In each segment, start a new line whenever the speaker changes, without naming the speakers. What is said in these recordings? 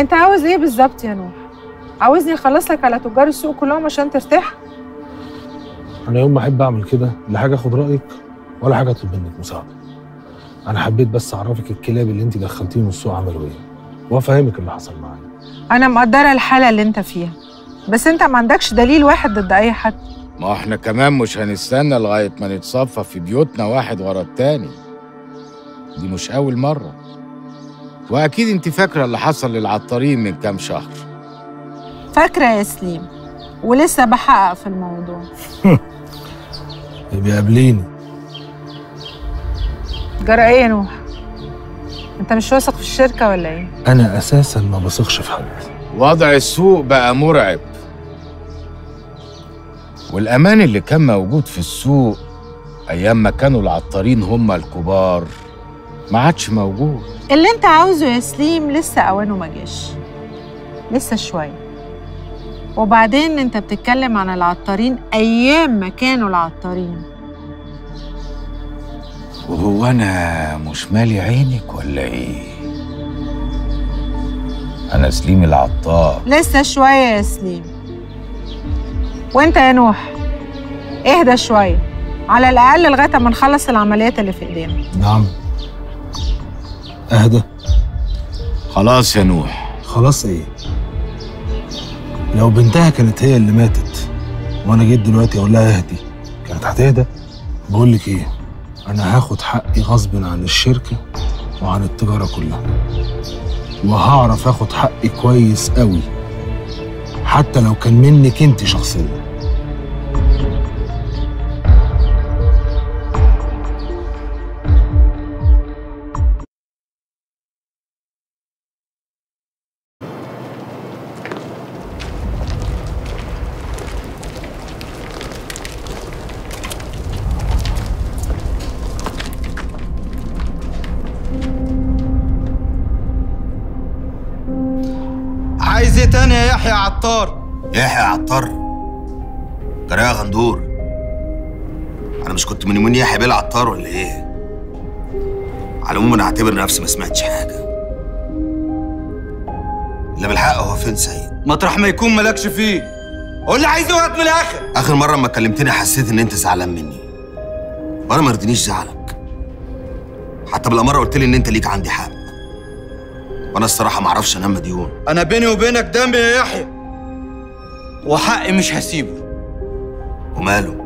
انت عاوز ايه بالظبط يا نوح؟ عاوزني اخلص لك على تجار السوق كلهم عشان ترتاح؟
انا يوم ما احب اعمل كده لا حاجه اخد رايك ولا حاجه اطلب منك مساعده. انا حبيت بس اعرفك الكلاب اللي انت دخلتيهم السوق عملوا ايه وافهمك اللي حصل معايا.
انا مقدره الحاله اللي انت فيها، بس انت ما عندكش دليل واحد ضد اي حد.
ما احنا كمان مش هنستنى لغايه ما نتصفى في بيوتنا واحد ورا التاني. دي مش اول مره، واكيد انت فاكره اللي حصل للعطارين من كام شهر.
فاكره يا سليم، ولسه بحقق في الموضوع.
يبقى قابليني.
جرى ايه يا نوح؟ انت مش واثق في الشركه ولا ايه؟
انا اساسا ما بثقش في حد.
وضع السوق بقى مرعب، والامان اللي كان موجود في السوق ايام ما كانوا العطارين هم الكبار ما عادش موجود.
اللي انت عاوزه يا سليم لسه اوانه ما جاش، لسه شويه. وبعدين انت بتتكلم عن العطارين ايام ما كانوا العطارين.
وهو انا مش مالي عينك ولا ايه؟ انا سليم العطار.
لسه شويه يا سليم. وانت يا نوح اهدى شويه، على الاقل لغايه ما نخلص العمليات اللي في ايدينا.
نعم اهدى.
خلاص يا نوح.
خلاص ايه؟ لو بنتها كانت هي اللي ماتت وانا جيت دلوقتي اقول لها اهدي كانت هتهدى؟ بقول لك ايه، انا هاخد حقي غصب عن الشركه وعن التجاره كلها، وهعرف اخد حقي كويس قوي حتى لو كان منك انت شخصيا.
عايز ايه تاني يا يحيى عطار؟
يحيى عطار؟ جرى يا غندور، انا مش كنت من يومين يحيى بيه العطار ولا ايه؟ على العموم انا هعتبر نفسي ما سمعتش حاجه. اللي بالحق هو فين سيد؟
مطرح ما يكون مالكش فيه. قول لي عايز ايه وقت من الاخر.
اخر مره اما كلمتني حسيت ان انت زعلان مني، وانا ما رضينيش زعلك. حتى بالاماره قلت لي ان انت ليك عندي حق، وانا الصراحه ما اعرفش انام مديون.
انا بيني وبينك دم يا يحيى، وحقي مش هسيبه.
وماله؟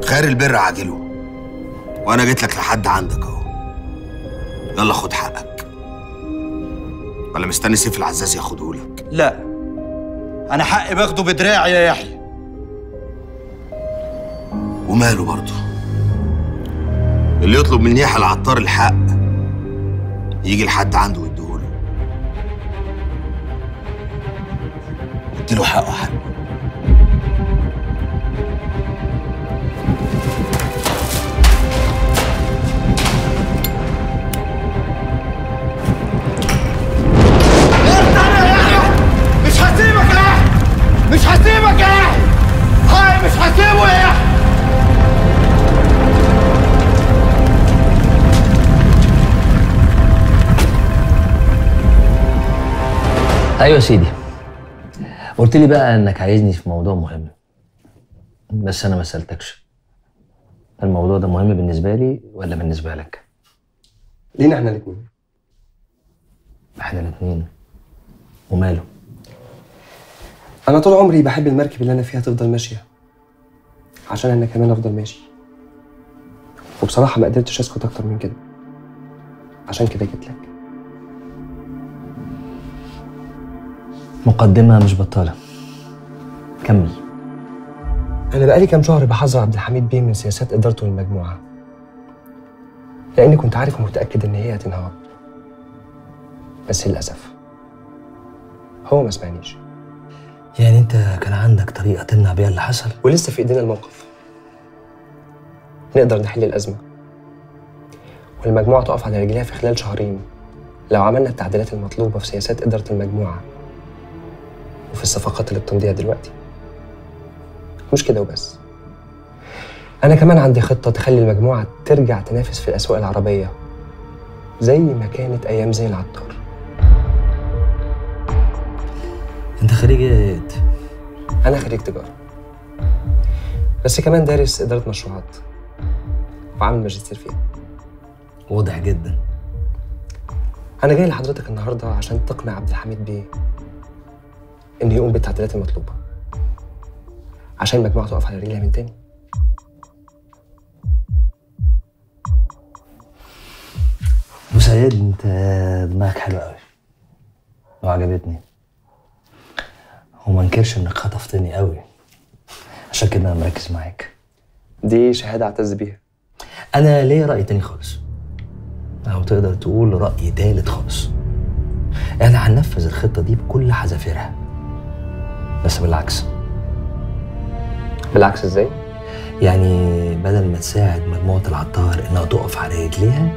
خير البر عاجله، وانا جيت لك لحد عندك اهو. يلا خد حقك، ولا مستني سيف العزاز ياخدهولك؟
لا، انا حقي باخده بدراعي يا يحيى.
وماله برضه؟ اللي يطلب من يحيى العطار الحق يجي لحد عنده ويديهوله. اديله حقه حقه.
مش هسيبك يا يحيى، مش هسيبك يا يحيى، هاي مش هسيبه يا يحيى.
ايوه يا سيدي، قلت لي بقى انك عايزني في موضوع مهم، بس انا ما سالتكش الموضوع ده مهم بالنسبه لي ولا بالنسبه لك؟
لينا احنا الاثنين.
احنا الاثنين؟ وماله؟
انا طول عمري بحب المركب اللي انا فيها تفضل ماشيه، عشان انا كمان افضل ماشي. وبصراحه ما قدرتش اسكت اكتر من كده، عشان كده جيت لك.
مقدمه مش بطاله، كمل.
انا بقالي كام شهر بحذر عبد الحميد بيه من سياسات ادارته للمجموعه، لاني كنت عارف ومتاكد ان هي هتنهار، بس للاسف هو ما سمعنيش.
يعني انت كان عندك طريقه تمنع بيها اللي حصل؟
ولسه في ايدينا الموقف، نقدر نحل الازمه والمجموعه تقف على رجليها في خلال شهرين لو عملنا التعديلات المطلوبه في سياسات اداره المجموعه وفي الصفقات اللي بتمضيها دلوقتي. مش كده وبس، انا كمان عندي خطه تخلي المجموعه ترجع تنافس في الاسواق العربيه زي ما كانت ايام زين العطار.
خريج ايه؟
انا خريج تجاره، بس كمان دارس اداره مشروعات وعامل ماجستير فيها.
واضح جدا.
انا جاي لحضرتك النهارده عشان تقنع عبد الحميد بيه انه يقوم بالتعديلات المطلوبه عشان المجموعه تقف على رجليها من تاني.
بص يا سيد، انت دماغك حلوه قوي وعجبتني، وما انكرش انك خطفتني قوي، عشان كده انا مركز معاك.
دي شهاده اعتز بيها.
انا ليا راي تاني خالص، او تقدر تقول راي تالت خالص. انا هننفذ الخطه دي بكل حذافيرها، بس بالعكس.
بالعكس ازاي؟
يعني بدل ما تساعد مجموعه العطار انها تقف على رجليها،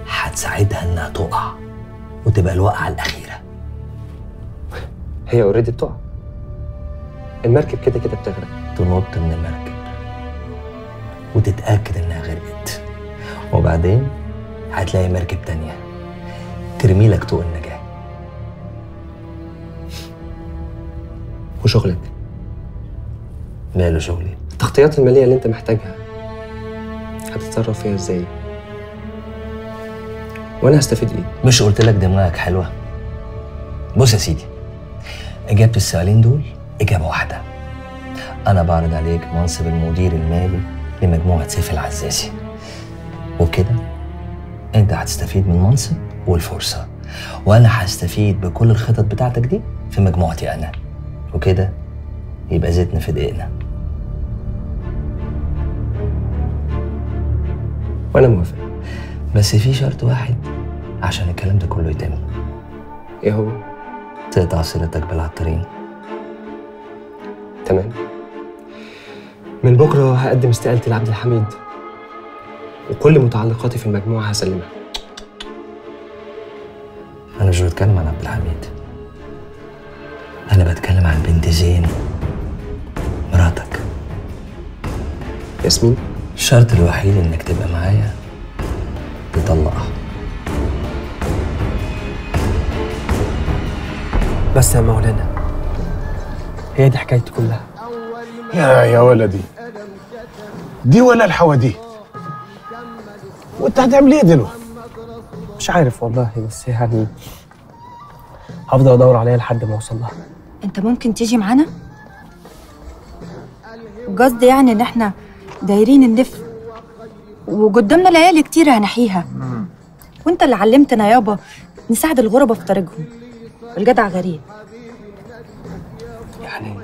هتساعدها انها تقع وتبقى الوقعه الاخيره.
هي اوريدي بتقع، المركب كده كده بتغرق.
تنط من المركب وتتاكد انها غرقت، وبعدين هتلاقي مركب تانية ترمي لك طوق النجاه.
وشغلك؟
ماله شغلي؟
التغطيات الماليه اللي انت محتاجها هتتصرف فيها ازاي؟ وانا هستفيد ايه؟
مش قلت لك دماغك حلوه؟ بص يا سيدي، اجابه السؤالين دول اجابه واحده. انا بعرض عليك منصب المدير المالي لمجموعه سيف العزازي، وكده انت هتستفيد من المنصب والفرصه، وانا هستفيد بكل الخطط بتاعتك دي في مجموعتي انا، وكده يبقى زيتنا في دقيقنا.
وانا موافق،
بس في شرط واحد عشان الكلام ده كله يتم.
ايه هو؟
تقطع صلتك بالعطارين.
تمام، من بكره هقدم استقالتي لعبد الحميد، وكل متعلقاتي في المجموعه هسلمها.
انا مش بتكلم عن عبد الحميد، انا بتكلم عن بنت زين مراتك
ياسمين.
الشرط الوحيد انك تبقى معايا تطلقها.
بس يا مولانا، هي دي حكايتي كلها.
يا ولدي، دي ولا الحوا دي؟ وانت هتعمل ايه دلوقتي؟
مش عارف والله، بس يعني هفضل ادور عليها لحد ما اوصل لها.
انت ممكن تيجي معانا؟ قصدي يعني ان احنا دايرين نلف وقدامنا ليالي كتير هنحيها، وانت اللي علمتنا يابا نساعد الغرباء في طريقهم، الجدع غريب.
يعني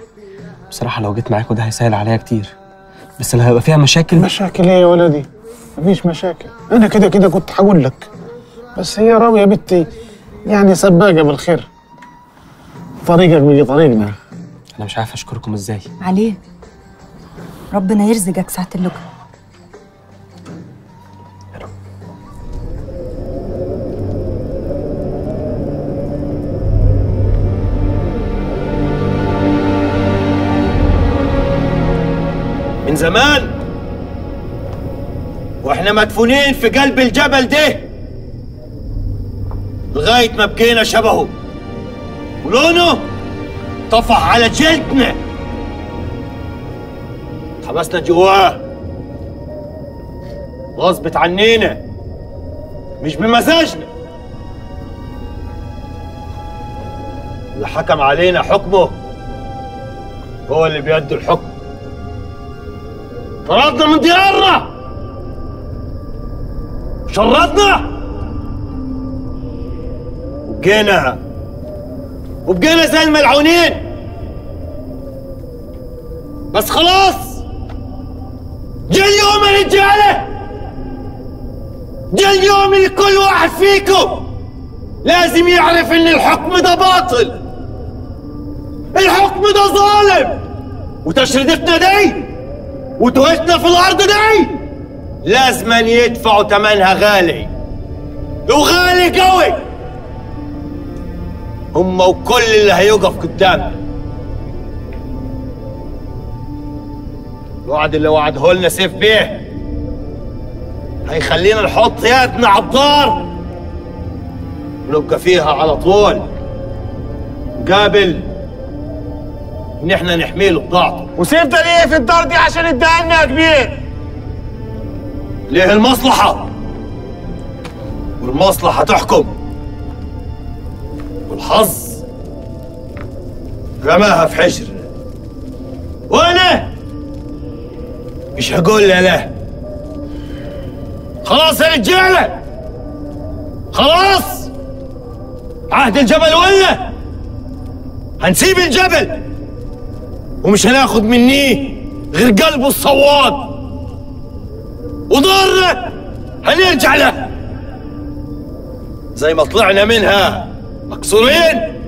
بصراحه لو جيت معاكوا ده هيسهل عليا كتير، بس اللي هيبقى فيها مشاكل.
مشاكل ايه يا ولدي؟ مفيش مشاكل، انا كده كنت هقول لك، بس هي راويه بنتي يعني سباقه بالخير، طريقك بيجي طريقنا.
انا مش عارف اشكركم ازاي.
عليه ربنا يرزقك ساعة اللقاء.
من زمان واحنا مدفونين في قلب الجبل ده، لغاية ما بقينا شبهه ولونه طفح على جلدنا، حبسنا جواه غصبت عنينا مش بمزاجنا. اللي حكم علينا حكمه هو اللي بيده الحكم. طردنا من ديارنا، شردنا، وبقينا زي الملعونين. بس خلاص جا اليوم يا رجاله، جا اليوم اللي كل واحد فيكم لازم يعرف ان الحكم ده باطل، الحكم ده ظالم، وتشريدتنا دي وتوهتنا في الارض دي لازم يدفعوا ثمنها غالي، وغالي قوي، هم وكل اللي هيوقف قدامنا. الوعد اللي وعده لنا سيف بيه هيخلينا نحط يدنا على الدار ونبقى فيها على طول، قابل ان احنا نحمي له بضاعته. وسيبنا ليه في الدار دي عشان اداها لنا يا كبير؟ ليه المصلحة؟ والمصلحة تحكم، والحظ رماها في حجر، وانا مش هقول لا. خلاص يا رجالة، خلاص عهد الجبل ولا هنسيب الجبل ومش هناخد منيه غير قلبه الصواد، وضاره هنرجع له زي ما طلعنا منها مكسورين،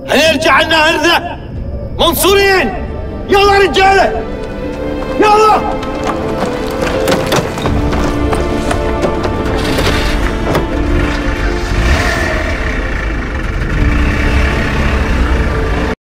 هنرجع النهر ذا منصورين. يلا رجاله، يلا.